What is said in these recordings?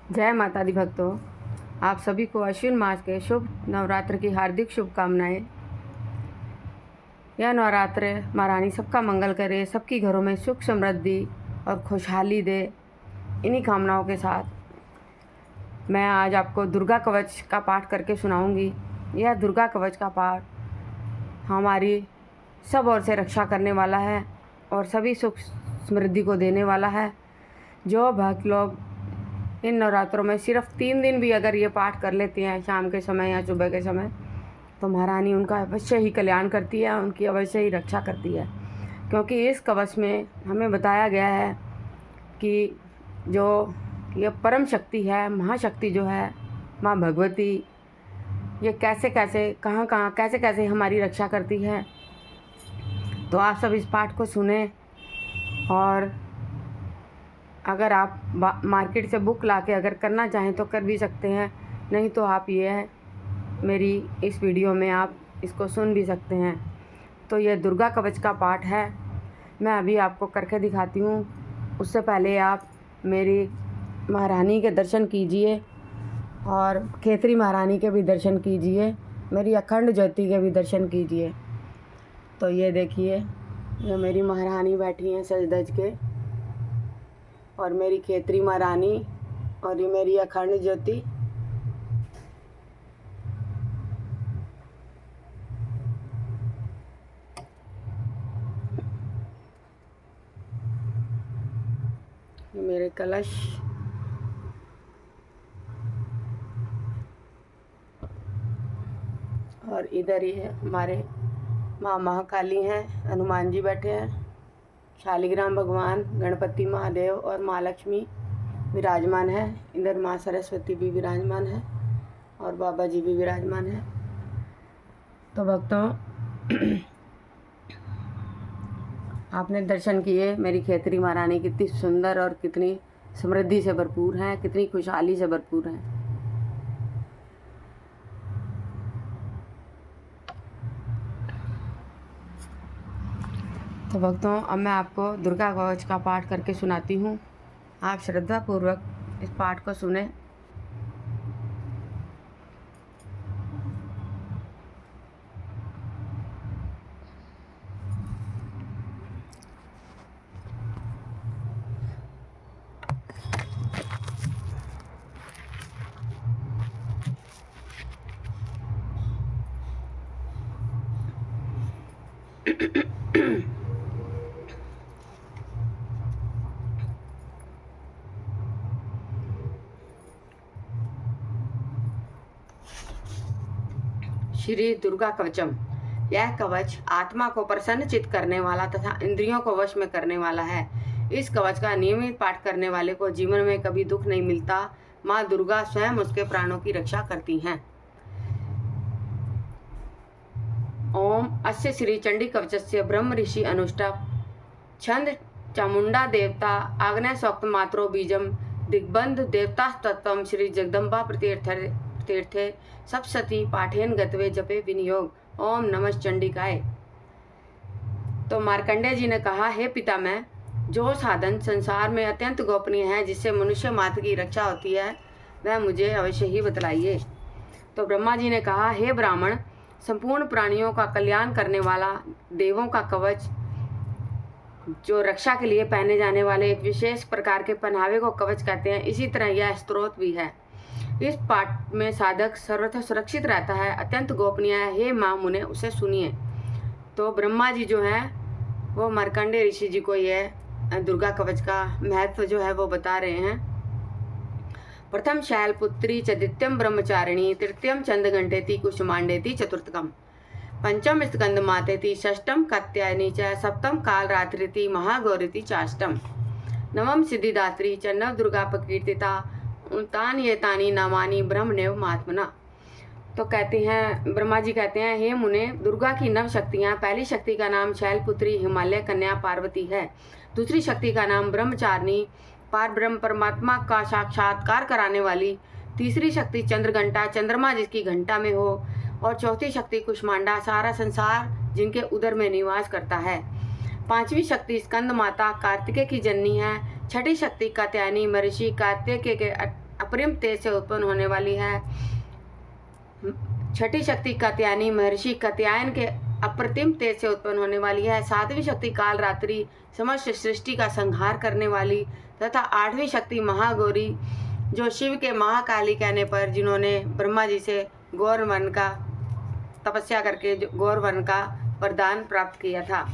जय माता दी भक्तों, आप सभी को अश्विन मास के शुभ नवरात्र की हार्दिक शुभकामनाएं। यह नवरात्र महारानी सबका मंगल करे, सबकी घरों में सुख समृद्धि और खुशहाली दे। इन्हीं कामनाओं के साथ मैं आज आपको दुर्गा कवच का पाठ करके सुनाऊंगी। यह दुर्गा कवच का पाठ हमारी सब ओर से रक्षा करने वाला है और सभी सुख समृद्धि को देने वाला है। जो भक्त लोग इन नवरात्रों में सिर्फ 3 दिन भी अगर ये पाठ कर लेते हैं, शाम के समय या सुबह के समय, तो महारानी उनका अवश्य ही कल्याण करती है, उनकी अवश्य ही रक्षा करती है। क्योंकि इस कवच में हमें बताया गया है कि जो ये परम शक्ति है, महाशक्ति जो है माँ भगवती, ये कैसे कैसे कहाँ कहाँ कैसे कैसे हमारी रक्षा करती है। तो आप सब इस पाठ को सुने, और अगर आप मार्केट से बुक ला के अगर करना चाहें तो कर भी सकते हैं, नहीं तो आप ये मेरी इस वीडियो में आप इसको सुन भी सकते हैं। तो ये दुर्गा कवच का पाठ है, मैं अभी आपको करके दिखाती हूँ। उससे पहले आप मेरी महारानी के दर्शन कीजिए और खेतरी महारानी के भी दर्शन कीजिए, मेरी अखंड ज्योति के भी दर्शन कीजिए। तो ये देखिए, ये मेरी महारानी बैठी हैं सज धज के, और मेरी खेतरी महारानी, और ये मेरी अखंड ज्योति। ये मेरे कलश, और इधर ही है हमारे माँ महाकाली हैं, हनुमान जी बैठे हैं, शालिग्राम भगवान, गणपति महादेव और माँ लक्ष्मी विराजमान है। इधर माँ सरस्वती भी विराजमान है और बाबा जी भी विराजमान है। तो भक्तों, आपने दर्शन किए, मेरी खेतरी महारानी कितनी सुंदर और कितनी समृद्धि से भरपूर हैं, कितनी खुशहाली से भरपूर हैं। तो भक्तों, अब मैं आपको दुर्गा कवच का पाठ करके सुनाती हूँ। आप श्रद्धापूर्वक इस पाठ को सुने। श्री दुर्गा कवचम। यह कवच आत्मा को प्रसन्नचित करने वाला तथा इंद्रियों को वश में करने वाला है। इस कवच का नियमित पाठ करने वाले को जीवन में कभी दुख नहीं मिलता। माँ दुर्गा स्वयं उसके प्राणों की रक्षा करती हैं। ओम अस्य श्री चंडी कवचस्य ब्रह्म ऋषि अनुष्टप छंद चामुंडा देवता आग्नेय स्वक्त मात्रो बीजम दिग्बंध देवता तत्व श्री जगदम्बा तीर्थे सप्तशती पाठेन गतवे जपे विनियोग। ओम नमः चंडिकाय। तो मार्कंडेय जी ने कहा, हे पितामह, जो साधन संसार में अत्यंत गोपनीय है, जिससे मनुष्य मात्र की रक्षा होती है, वह मुझे अवश्य ही बतलाइए। तो ब्रह्मा जी ने कहा, हे ब्राह्मण, संपूर्ण प्राणियों का कल्याण करने वाला देवों का कवच, जो रक्षा के लिए पहने जाने वाले एक विशेष प्रकार के पहनावे को कवच कहते हैं, इसी तरह यह स्त्रोत भी है। इस पाठ में साधक सर्वथा सुरक्षित रहता है, अत्यंत गोपनीय है। हे माँ मुने, उसे सुनिए। तो ब्रह्मा जी जो है वो मार्कंडेय ऋषि जी को यह दुर्गा कवच का महत्व जो है वो बता रहे हैं। प्रथम शैलपुत्री च द्वितीयम ब्रह्मचारिणी तृतीयम चंद्रघंटेति कुसुमांडेति चतुर्थकम पंचम स्कंद मातेति षष्टम कात्यायनी च सप्तम कालरात्रिति महागौरीति चाष्टम नवम सिद्धिदात्री च नव दुर्गा प्रकीर्तिता उतान ये तानी नामानी ब्रह्मनेव महात्मना। तो कहते हैं, ब्रह्मा जी कहते हैं, हे मुने, दुर्गा की 9 शक्तियाँ। पहली शक्ति का नाम शैलपुत्री हिमालय कन्या पार्वती है। दूसरी शक्ति का नाम ब्रह्मचारिणी, पार ब्रह्म परमात्मा का साक्षात्कार कराने वाली। तीसरी शक्ति चंद्रघंटा, चंद्रमा जिसकी घंटा में हो। और चौथी शक्ति कुष्मांडा, सारा संसार जिनके उदर में निवास करता है। पांचवी शक्ति स्कंद माता, कार्तिकेय की जननी है। छठी शक्ति कात्यायनी, महर्षि कार्तिकेय के अपरिम तेज से उत्पन्न होने वाली है। छठी शक्ति कात्यायनी महर्षि कात्यायन के अप्रतिम तेज से उत्पन्न होने वाली है। सातवीं शक्ति काल रात्रि समस्त सृष्टि का संहार करने वाली तथा आठवीं शक्ति महागौरी जो शिव के महाकाली कहने पर जिन्होंने ब्रह्मा जी से गौर वन का तपस्या करके गौर वन का वरदान प्राप्त किया था।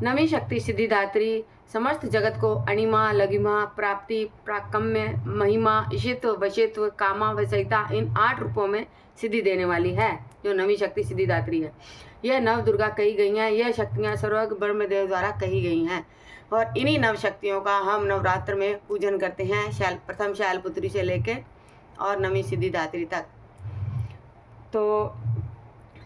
नवीं शक्ति सिद्धिदात्री समस्त जगत को अणिमा लघिमा प्राप्ति प्राकम्य महिमा ईशित्व वशित्व कामा वसयिता इन 8 रूपों में सिद्धि देने वाली है जो नवीं शक्ति सिद्धिदात्री है। यह नव दुर्गा कही गई हैं। यह शक्तियाँ सर्वज्ञ ब्रह्मदेव द्वारा कही गई हैं और इन्हीं नव शक्तियों का हम नवरात्र में पूजन करते हैं, प्रथम शैलपुत्री से लेके और नवीं सिद्धिदात्री तक। तो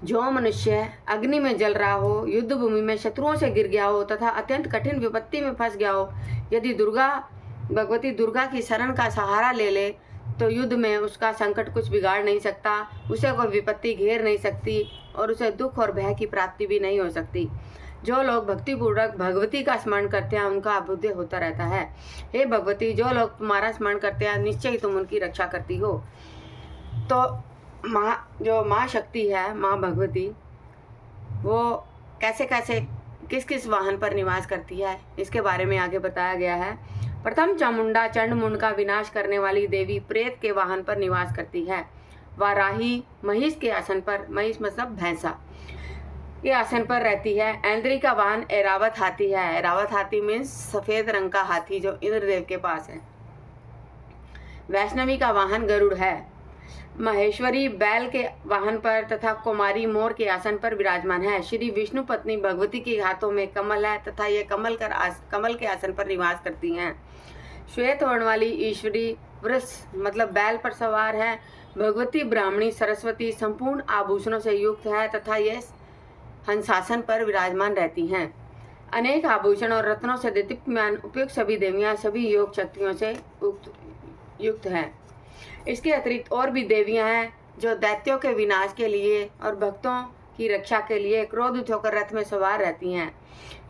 जो मनुष्य अग्नि में जल रहा हो, युद्ध भूमि में शत्रुओं से गिर गया हो तथा अत्यंत कठिन विपत्ति में फंस गया हो, यदि भगवती दुर्गा की शरण का सहारा ले ले तो युद्ध में उसका संकट कुछ बिगाड़ नहीं सकता, उसे कोई विपत्ति घेर नहीं सकती और उसे दुख और भय की प्राप्ति भी नहीं हो सकती। जो लोग भक्तिपूर्वक भगवती का स्मरण करते हैं उनका अभ्युदय होता रहता है। हे भगवती, जो लोग तुम्हारा स्मरण करते हैं निश्चय ही तुम उनकी रक्षा करती हो। तो जो माँ शक्ति है, माँ भगवती, वो कैसे कैसे किस किस वाहन पर निवास करती है इसके बारे में आगे बताया गया है। प्रथम चामुंडा चंडमुंड का विनाश करने वाली देवी प्रेत के वाहन पर निवास करती है। वाराही महिष के आसन पर, महिष मतलब भैंसा, ये आसन पर रहती है। ऐन्द्री का वाहन ऐरावत हाथी है। ऐरावत हाथी मीन्स सफेद रंग का हाथी जो इंद्रदेव के पास है। वैष्णवी का वाहन गरुड़ है। महेश्वरी बैल के वाहन पर तथा कुमारी मोर के आसन पर विराजमान है। श्री विष्णु पत्नी भगवती के हाथों में कमल है तथा ये कमल के आसन पर निवास करती हैं। श्वेत वर्ण वाली ईश्वरी वृष मतलब बैल पर सवार है। भगवती ब्राह्मणी सरस्वती संपूर्ण आभूषणों से युक्त है तथा ये हंसासन पर विराजमान रहती हैं। अनेक आभूषण और रत्नों से दीप्यमान उपयुक्त सभी देवियां सभी योग शक्तियों से युक्त हैं। इसके अतिरिक्त और भी देवियां हैं जो दैत्यों के विनाश के लिए और भक्तों की रक्षा के लिए क्रोधित होकर रथ में सवार रहती हैं।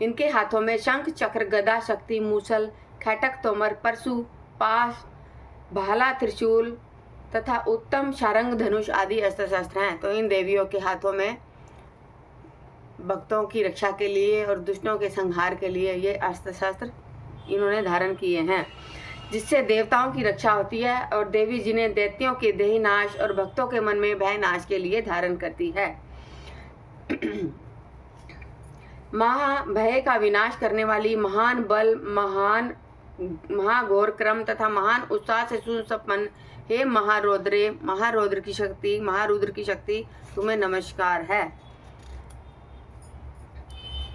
इनके हाथों में शंख चक्र गदा शक्ति मूसल खैटक तोमर परशु पाश भाला त्रिशूल तथा उत्तम शारंग धनुष आदि अस्त्र शस्त्र हैं। तो इन देवियों के हाथों में भक्तों की रक्षा के लिए और दुष्टों के संहार के लिए ये अस्त्र शस्त्र इन्होंने धारण किए हैं, जिससे देवताओं की रक्षा होती है और देवी जिन्हें दैत्यों के देही नाश और भक्तों के मन में भय नाश के लिए धारण करती है। महाभय का विनाश करने वाली महान बल महाघोर क्रम तथा महान उत्साह से सुसंपन्न हे महारुद्र की शक्ति तुम्हें नमस्कार है।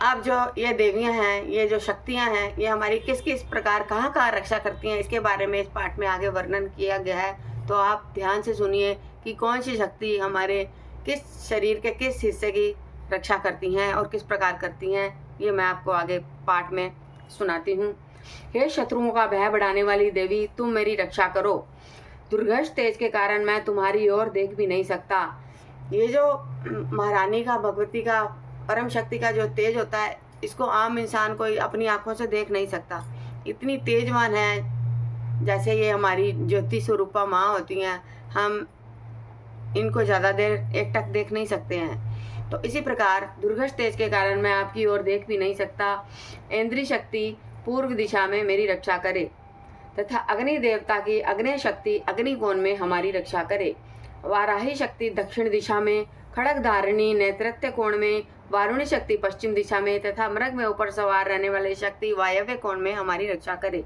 अब जो ये देवियां हैं, ये जो शक्तियां हैं, ये हमारी किस किस प्रकार कहाँ कहाँ रक्षा करती हैं इसके बारे में इस पाठ में आगे वर्णन किया गया है। तो आप ध्यान से सुनिए कि कौन सी शक्ति हमारे किस शरीर के किस हिस्से की रक्षा करती हैं और किस प्रकार करती हैं, ये मैं आपको आगे पाठ में सुनाती हूँ। हे शत्रुओं का भय बढ़ाने वाली देवी, तुम मेरी रक्षा करो। दुर्घर्ष तेज के कारण मैं तुम्हारी ओर देख भी नहीं सकता। ये जो महारानी का भगवती का परम शक्ति का जो तेज होता है, इसको आम इंसान कोई अपनी आंखों से देख नहीं सकता। इतनी तेजवान है, जैसे ये हमारी ज्योति स्वरूपा माँ होती हैं, हम इनको ज़्यादा देर एकटक देख नहीं सकते हैं। तो इसी प्रकार दुर्घर्ष तेज के कारण मैं आपकी ओर देख भी नहीं सकता। ऐन्द्री शक्ति पूर्व दिशा में मेरी रक्षा करे तथा अग्नि देवता की अग्नि शक्ति अग्निकोण में हमारी रक्षा करे। वाराही शक्ति दक्षिण दिशा में, खड़ग धारिणी नेतृत्व कोण में, वारुणी शक्ति पश्चिम दिशा में तथा मृग में ऊपर सवार रहने वाली शक्ति वायव्य कोण में हमारी रक्षा करे।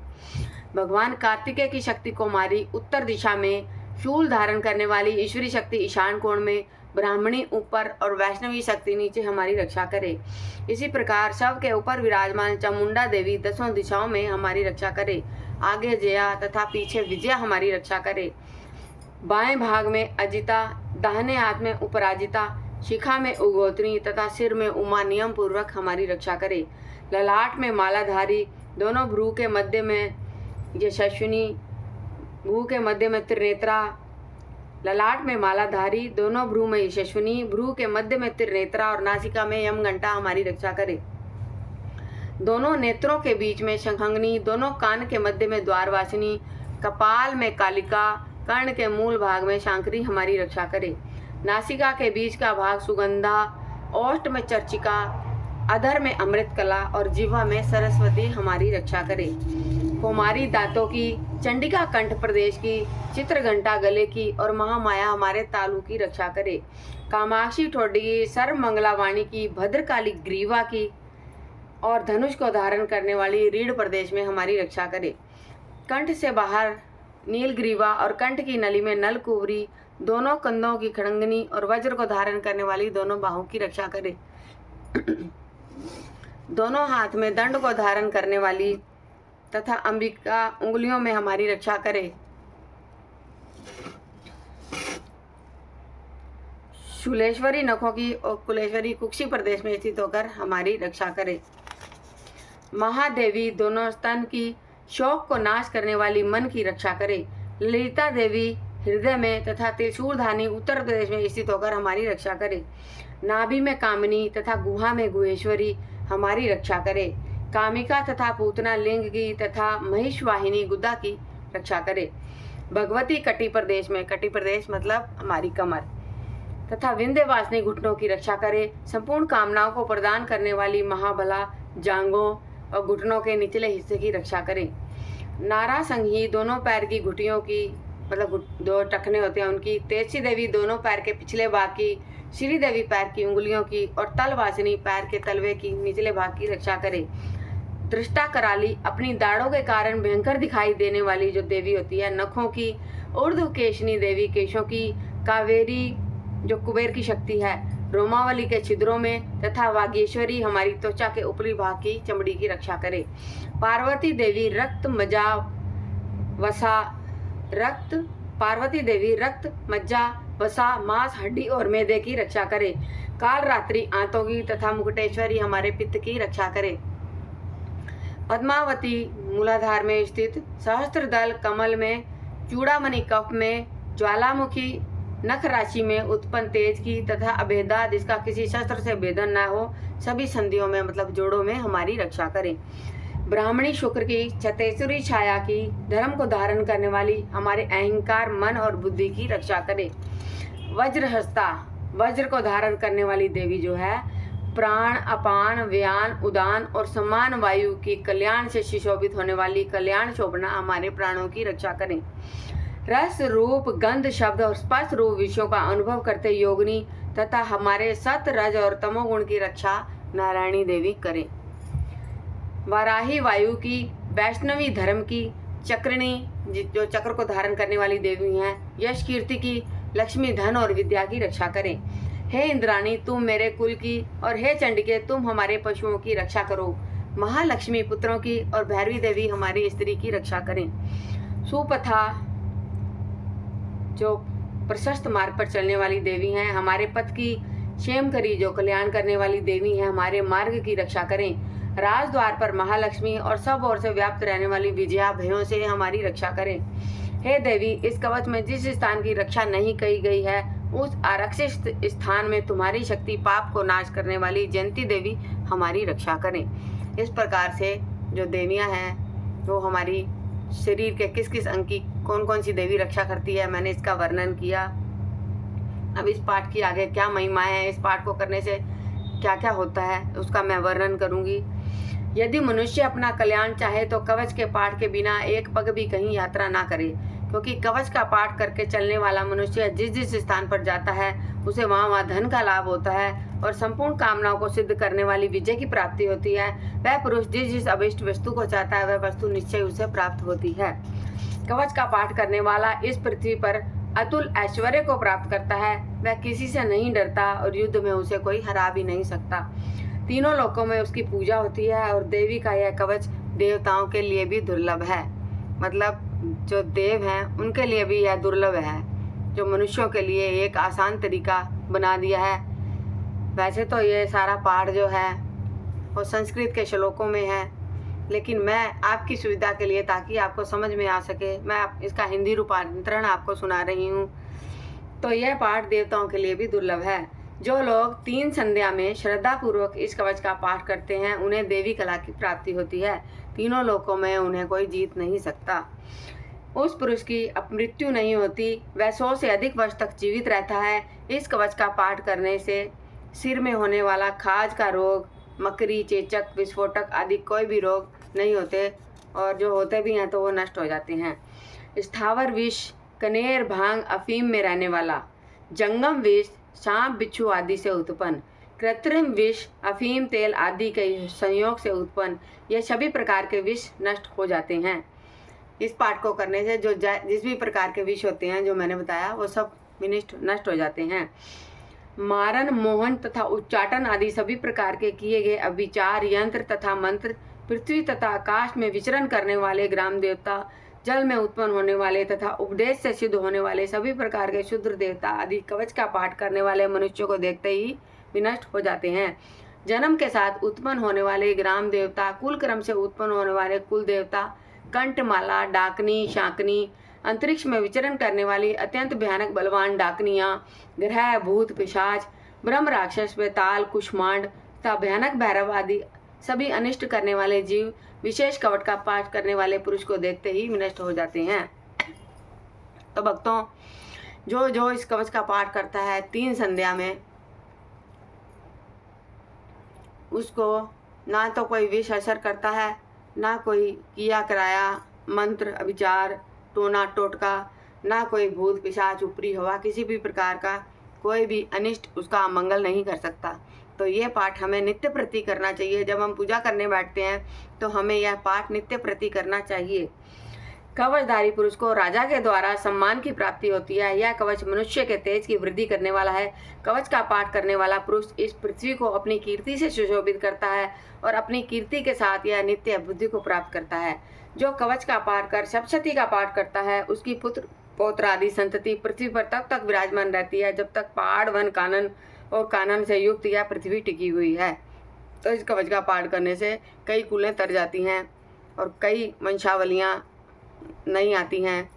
भगवान कार्तिकेय की शक्ति कुमारी उत्तर दिशा में, शूल धारण करने वाली ईश्वरी शक्ति ईशान कोण में, ब्राह्मणी ऊपर और वैष्णवी शक्ति नीचे हमारी रक्षा करे। इसी प्रकार शव के ऊपर विराजमान चामुंडा देवी दसों दिशाओं में हमारी रक्षा करे। आगे जया तथा पीछे विजया हमारी रक्षा करे। बाएं भाग में अजिता, दाहिने हाथ में उपराजिता, शिखा में उगोत्री तथा सिर में उमा नियम पूर्वक हमारी रक्षा करे। ललाट में मालाधारी, दोनों भ्रू के मध्य में यशस्विनी, भ्रू के मध्य में त्रिनेत्रा, ललाट में मालाधारी, दोनों भ्रू में यशस्विनी, भ्रू के मध्य में त्रिनेत्रा और नासिका में यमघंटा हमारी रक्षा करे। दोनों नेत्रों के बीच में शंखंगनी, दोनों कान के मध्य में द्वारवासिनी, कपाल में कालिका, कर्ण के मूल भाग में शांकरी हमारी रक्षा करे। नासिका के बीच का भाग सुगंधा, ओष्ठ में चर्चिका, अधर में अमृत कला और जिह्वा में सरस्वती हमारी रक्षा करे। कुमारी दांतों की, चंडिका कंठ प्रदेश की, चित्रघंटा गले की और महामाया हमारे तालू की रक्षा करे। कामाक्षी ठोडी की, सर्वमंगला वाणी की, भद्रकाली ग्रीवा की और धनुष को धारण करने वाली रीढ़ प्रदेश में हमारी रक्षा करे। कंठ से बाहर नीलग्रीवा और कंठ की नली में नलकुवरी, दोनों कंधों की खड़ंगनी और वज्र को धारण करने वाली दोनों बाहों की रक्षा करे। दोनों हाथ में दंड को धारण करने वाली तथा अंबिका उंगलियों में हमारी रक्षा करे। शूलेश्वरी नखों की और कुलेश्वरी कुक्षी प्रदेश में स्थित होकर हमारी रक्षा करे। महादेवी दोनों स्तन की, शोक को नाश करने वाली मन की रक्षा करे। ललिता देवी हृदय में तथा त्रिशूलधानी उत्तर प्रदेश में स्थित होकर हमारी रक्षा करे। नाभि में कामिनी तथा गुहा में गुहेश्वरी हमारी रक्षा करे। कामिका तथा पूतना लिंग की तथा महिषवाहिनी गुदा की रक्षा करे। भगवती कटी प्रदेश में, कटी प्रदेश मतलब हमारी कमर, तथा विंध्यवासिनी घुटनों की रक्षा करे। संपूर्ण कामनाओं को प्रदान करने वाली महाबला जांघों और घुटनों के निचले हिस्से की रक्षा करे। नारा संघी दोनों पैर की घुटियों की, मतलब दो टखने होते हैं उनकी। तेजसी देवी दोनों पैर के पिछले भाग की, श्री देवी पैर की उंगलियों की और तलवासिनी पैर के तलवे की निचले भाग की रक्षा करे। दृष्टा कराली अपनी दाढ़ों के कारण भयंकर दिखाई देने वाली जो देवी होती है, नखों की। ऊर्ध्वकेशनी देवी केशों की। कावेरी जो कुबेर की शक्ति है, रोमावली के छिद्रों में। तथा वागेश्वरी हमारी त्वचा के ऊपरी भाग की चमड़ी की रक्षा करे। पार्वती देवी रक्त मज्जा वसा पार्वती देवी रक्त, मज्जा, वसा, मांस, हड्डी और मैदे की रक्षा करे। काल रात्रि आंतों की तथा मुकुटेश्वरी हमारे पित्त की रक्षा करे। पद्मावती मूलाधार में स्थित, सहस्त्रदल कमल में, चूड़ामणि कफ में, ज्वालामुखी नख राशि में उत्पन्न तेज की तथा अभेदा जिसका किसी शस्त्र से भेदन न हो, सभी संधियों में मतलब जोड़ों में हमारी रक्षा करे। ब्राह्मणी शुक्र की, चतेश्वरी छाया की, धर्म को धारण करने वाली हमारे अहंकार, मन और बुद्धि की रक्षा करे। वज्रहस्ता, वज्र को धारण करने वाली देवी जो है, प्राण, अपान, व्यान, उदान और समान वायु की कल्याण से सुशोभित होने वाली कल्याण शोभना हमारे प्राणों की रक्षा करें। रस, रूप, गंध, शब्द और स्पर्श रूप विषयों का अनुभव करते योगिनी तथा हमारे सत, रज और तमोगुण की रक्षा नारायणी देवी करें। वाराही वायु की, वैष्णवी धर्म की, चक्रिणी जो चक्र को धारण करने वाली देवी हैं, यश कीर्ति की, लक्ष्मी धन और विद्या की रक्षा करें। हे इंद्राणी तुम मेरे कुल की और हे चंडिके तुम हमारे पशुओं की रक्षा करो। महालक्ष्मी पुत्रों की और भैरवी देवी हमारी स्त्री की रक्षा करें। सुपथा जो प्रशस्त मार्ग पर चलने वाली देवी हैं, हमारे पथ की। क्षेमकरी जो कल्याण करने वाली देवी हैं, हमारे मार्ग की रक्षा करें। राजद्वार पर महालक्ष्मी और सब ओर से व्याप्त रहने वाली विजया भयों से हमारी रक्षा करें। हे देवी इस कवच में जिस स्थान की रक्षा नहीं कही गई है उस आरक्षित स्थान में तुम्हारी शक्ति पाप को नाश करने वाली जयंती देवी हमारी रक्षा करें। इस प्रकार से जो देवियां हैं वो हमारी शरीर के किस किस अंग की कौन कौन सी देवी रक्षा करती है, मैंने इसका वर्णन किया। अब इस पाठ की आगे क्या महिमाएं हैं, इस पाठ को करने से क्या क्या होता है उसका मैं वर्णन करूंगी। यदि मनुष्य अपना कल्याण चाहे तो कवच के पाठ के बिना एक पग भी कहीं यात्रा ना करे, क्योंकि कवच का पाठ करके चलने वाला मनुष्य जिस जिस स्थान पर जाता है उसे वहाँ धन का लाभ होता है और संपूर्ण कामनाओं को सिद्ध करने वाली विजय की प्राप्ति होती है। वह पुरुष जिस जिस अभिष्ट वस्तु को चाहता है वह वस्तु निश्चय उसे प्राप्त होती है। कवच का पाठ करने वाला इस पृथ्वी पर अतुल ऐश्वर्य को प्राप्त करता है। वह किसी से नहीं डरता और युद्ध में उसे कोई हरा भी नहीं सकता। तीनों लोकों में उसकी पूजा होती है और देवी का यह कवच देवताओं के लिए भी दुर्लभ है, मतलब जो देव हैं उनके लिए भी यह दुर्लभ है, जो मनुष्यों के लिए एक आसान तरीका बना दिया है। वैसे तो ये सारा पाठ जो है वो संस्कृत के श्लोकों में है, लेकिन मैं आपकी सुविधा के लिए ताकि आपको समझ में आ सके मैं इसका हिंदी रूपांतरण आपको सुना रही हूँ। तो यह पाठ देवताओं के लिए भी दुर्लभ है। जो लोग 3 संध्या में श्रद्धा पूर्वक इस कवच का पाठ करते हैं उन्हें देवी कला की प्राप्ति होती है। तीनों लोकों में उन्हें कोई जीत नहीं सकता। उस पुरुष की मृत्यु नहीं होती, वह 100 से अधिक वर्ष तक जीवित रहता है। इस कवच का पाठ करने से सिर में होने वाला खाज का रोग, मकड़ी, चेचक, विस्फोटक आदि कोई भी रोग नहीं होते, और जो होते भी हैं तो वो नष्ट हो जाते हैं। स्थावर विष, कनेर, भांग, अफीम में रहने वाला, जंगम विष, सांप, बिच्छू आदि से उत्पन्न, कृत्रिम विष, अफीम, तेल आदि के संयोग से उत्पन्न, ये सभी प्रकार के विष नष्ट हो जाते हैं। इस पाठ को करने से जो जिस भी प्रकार के विष होते हैं जो मैंने बताया वो सब नष्ट हो जाते हैं। मारन, मोहन तथा उच्चाटन आदि सभी प्रकार के किए गए अविचार, यंत्र तथा मंत्र, पृथ्वी तथा आकाश में विचरण करने वाले ग्राम देवता, जल में उत्पन्न होने वाले तथा उपदेश से सिद्ध होने वाले सभी प्रकार के शुद्र देवता आदि कवच का पाठ करने वाले मनुष्यों को देखते ही विनष्ट हो जाते हैं। जन्म के साथ उत्पन्न होने वाले ग्राम देवता, कुल क्रम से उत्पन्न होने वाले कुल देवता, कंठमाला, डाकनी, शाकनी, अंतरिक्ष में विचरण करने वाली अत्यंत भयानक बलवान डाकनियाँ, ग्रह, भूत, पिशाच, ब्रह्म, राक्षस, बेताल, कुष्मांड तथा भयानक भैरव आदि सभी अनिष्ट करने वाले जीव विशेष कवच का पाठ करने वाले पुरुष को देखते ही विनष्ट हो जाते हैं। तो भक्तों, जो जो इस कवच का पाठ करता है 3 संध्या में, उसको ना तो कोई विष असर करता है, ना कोई किया कराया मंत्र, अभिचार, टोना टोटका, ना कोई भूत, पिशाच, ऊपरी हवा, किसी भी प्रकार का कोई भी अनिष्ट उसका अमंगल नहीं कर सकता। तो ये पाठ हमें नित्य प्रति करना चाहिए। जब हम पूजा करने बैठते हैं तो हमें यह पाठ नित्य प्रति करना चाहिए। कवचधारी पुरुष को राजा के द्वारा सम्मान की प्राप्ति होती है। यह कवच मनुष्य के तेज की वृद्धि करने वाला है। कवच का पाठ करने वाला पुरुष इस पृथ्वी को अपनी कीर्ति से सुशोभित करता है और अपनी कीर्ति के साथ यह नित्य बुद्धि को प्राप्त करता है। जो कवच का पाठ कर सप्तशती का पाठ करता है, उसकी पुत्र पौत्र आदि संतति पृथ्वी पर तब तक विराजमान रहती है जब तक पहाड़, वन, कानन और कानन से युक्त यह पृथ्वी टिकी हुई है। तो इस कवच का पाठ करने से कई कुलें तर जाती हैं और कई वंशावलियाँ नहीं आती हैं,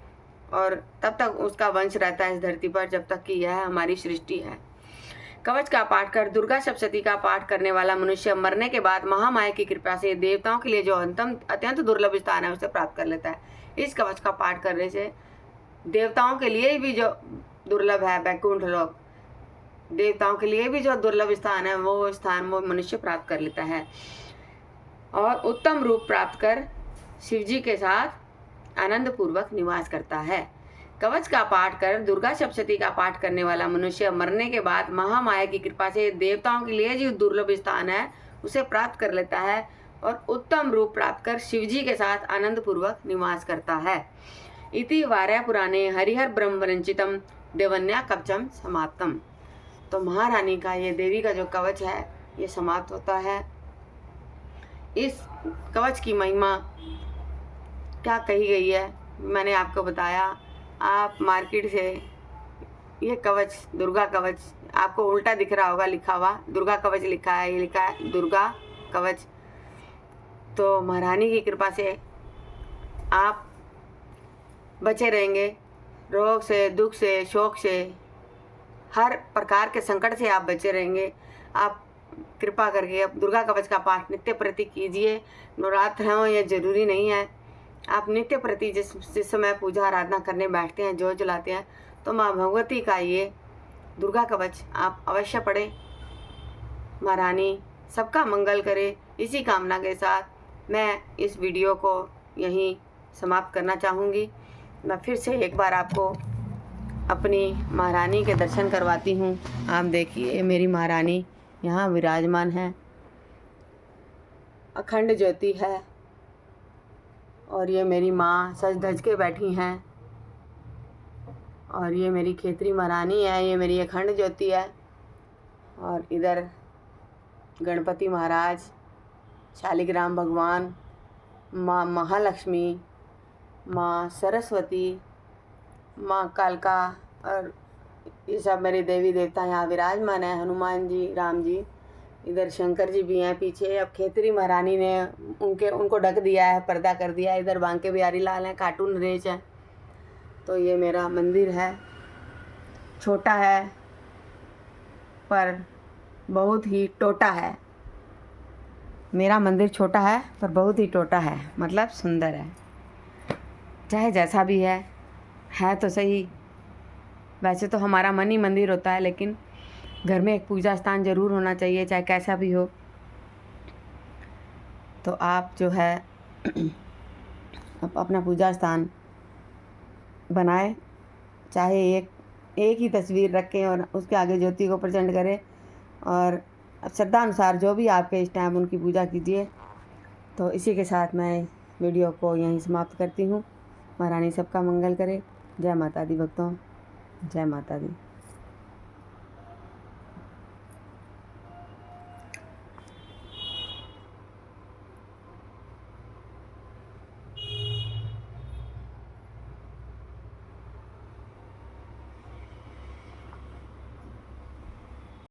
और तब तक उसका वंश रहता है इस धरती पर जब तक कि यह हमारी सृष्टि है। कवच का पाठ कर दुर्गा सप्तशती का पाठ करने वाला मनुष्य मरने के बाद महामाया की कृपा से देवताओं के लिए जो अत्यंत दुर्लभ स्थान है उसे प्राप्त कर लेता है। इस कवच का पाठ करने से देवताओं के लिए भी जो दुर्लभ है वैकुंठ लोक, देवताओं के लिए भी जो दुर्लभ स्थान है वो स्थान वो मनुष्य प्राप्त कर लेता है और उत्तम रूप प्राप्त कर शिवजी के साथ आनंद पूर्वक निवास करता है। कवच का पाठ कर दुर्गा सप्तशती का पाठ करने वाला मनुष्य मरने के बाद महामाया की कृपा से देवताओं के लिए जो दुर्लभ स्थान है उसे प्राप्त कर लेता है और उत्तम रूप प्राप्त कर शिवजी के साथ आनंद पूर्वक निवास करता है। इति वार्या पुराणे हरिहर ब्रह्म वरंचितम देवन्या कवचम समाप्तम। तो महारानी का ये देवी का जो कवच है ये समाप्त होता है। इस कवच की महिमा क्या कही गई है मैंने आपको बताया। आप मार्केट से ये कवच, दुर्गा कवच, आपको उल्टा दिख रहा होगा लिखा हुआ, दुर्गा कवच लिखा है, ये लिखा है दुर्गा कवच। तो महारानी की कृपा से आप बचे रहेंगे रोग से, दुख से, शोक से, हर प्रकार के संकट से आप बचे रहेंगे। आप कृपा करके अब दुर्गा कवच का पाठ नित्य प्रति कीजिए। नवरात्र हो ये जरूरी नहीं है, आप नित्य प्रति जिस समय पूजा आराधना करने बैठते हैं, जोत जलाते हैं, तो माँ भगवती का ये दुर्गा कवच आप अवश्य पढ़ें। महारानी सबका मंगल करे, इसी कामना के साथ मैं इस वीडियो को यहीं समाप्त करना चाहूँगी। मैं फिर से एक बार आपको अपनी महारानी के दर्शन करवाती हूँ। आप देखिए मेरी महारानी यहाँ विराजमान है, अखंड ज्योति है और ये मेरी माँ सज धज के बैठी हैं और ये मेरी खेतरी महारानी है, ये मेरी अखंड ज्योति है। और इधर गणपति महाराज, शालिग्राम भगवान, माँ महालक्ष्मी, माँ सरस्वती, माँ कालका और ये सब मेरे देवी देवता यहाँ विराजमान है। हनुमान जी, राम जी, इधर शंकर जी भी हैं पीछे। अब खेतरी महारानी ने उनको ढक दिया है, पर्दा कर दिया है। इधर बांके बिहारी लाल हैं, कार्टून नरेश है। तो ये मेरा मंदिर है, छोटा है पर बहुत ही टोटा है। मेरा मंदिर छोटा है पर बहुत ही टोटा है, मतलब सुंदर है। चाहे जैसा भी है तो सही। वैसे तो हमारा मन ही मंदिर होता है, लेकिन घर में एक पूजा स्थान ज़रूर होना चाहिए, चाहे कैसा भी हो। तो आप जो है अपना पूजा स्थान बनाए, चाहे एक ही तस्वीर रखें और उसके आगे ज्योति को प्रचंड करें, और श्रद्धा अनुसार जो भी आपके इष्ट हैं उनकी पूजा कीजिए। तो इसी के साथ मैं वीडियो को यहीं समाप्त करती हूँ। महारानी सबका मंगल करे। जय माता दी भक्तों, जय माता दी।